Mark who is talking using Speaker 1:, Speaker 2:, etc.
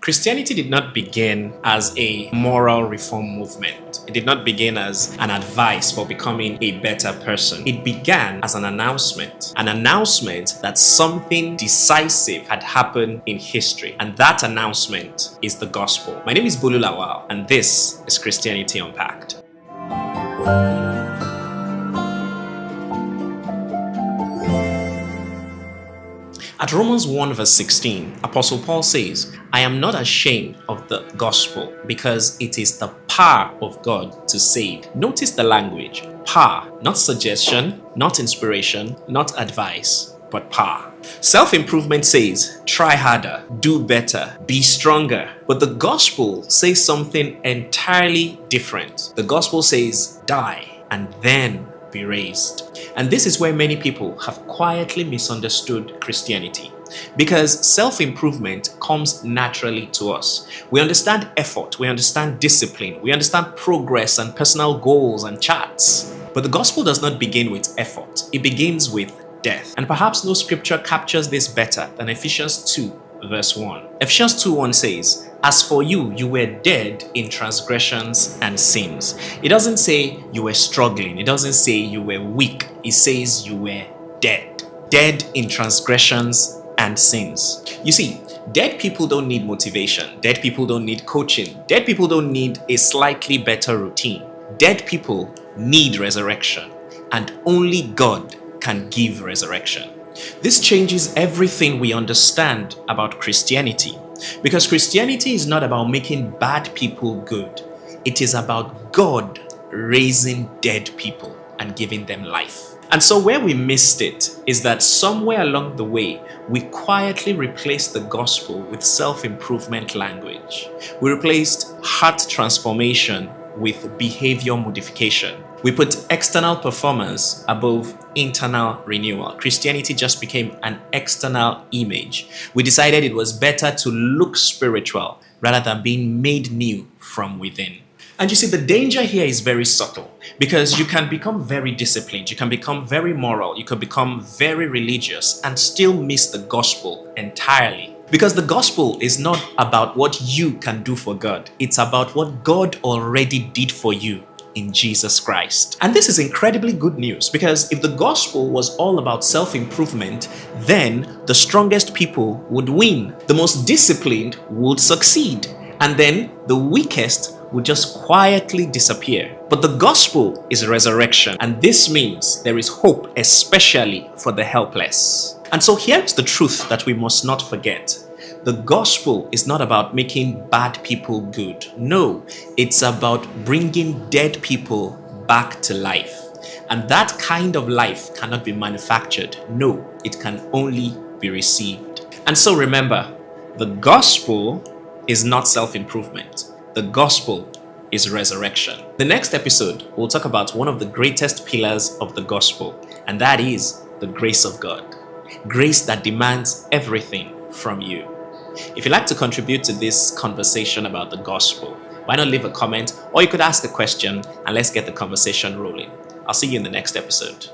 Speaker 1: Christianity did not begin as a moral reform movement. It did not begin as an advice for becoming a better person. It began as an announcement that something decisive had happened in history. And that announcement is the gospel. My name is Bolu Lawal, and this is Christianity Unpacked. At Romans 1 verse 16, Apostle Paul says, I am not ashamed of the gospel because it is the power of God to save. Notice the language, power, not suggestion, not inspiration, not advice, but power. Self-improvement says, try harder, do better, be stronger. But the gospel says something entirely different. The gospel says, die and then be raised. And this is where many people have quietly misunderstood Christianity, because self-improvement comes naturally to us. We understand effort, we understand discipline, we understand progress and personal goals and charts. But the gospel does not begin with effort, it begins with death. And perhaps no scripture captures this better than Ephesians 2 verse 1. Ephesians 2:1 says, as for you, you were dead in transgressions and sins. It doesn't say you were struggling. It doesn't say you were weak. It says you were dead. Dead in transgressions and sins. You see, dead people don't need motivation. Dead people don't need coaching. Dead people don't need a slightly better routine. Dead people need resurrection. And only God can give resurrection. This changes everything we understand about Christianity. Because Christianity is not about making bad people good. It is about God raising dead people and giving them life. And so where we missed it is that somewhere along the way, we quietly replaced the gospel with self-improvement language. We replaced heart transformation with behavior modification. We put external performance above internal renewal. Christianity just became an external image. We decided it was better to look spiritual rather than being made new from within. And you see, the danger here is very subtle, because you can become very disciplined, you can become very moral, you can become very religious and still miss the gospel entirely. Because the gospel is not about what you can do for God. It's about what God already did for you in Jesus Christ. And this is incredibly good news, because if the gospel was all about self-improvement, then the strongest people would win. The most disciplined would succeed. And then the weakest would just quietly disappear. But the gospel is resurrection. And this means there is hope, especially for the helpless. And so here's the truth that we must not forget. The gospel is not about making bad people good. No, it's about bringing dead people back to life. And that kind of life cannot be manufactured. No, it can only be received. And so remember, the gospel is not self-improvement. The gospel is resurrection. The next episode, we'll talk about one of the greatest pillars of the gospel, and that is the grace of God. Grace that demands everything from you. If you'd like to contribute to this conversation about the gospel, why not leave a comment, or you could ask a question and let's get the conversation rolling. I'll see you in the next episode.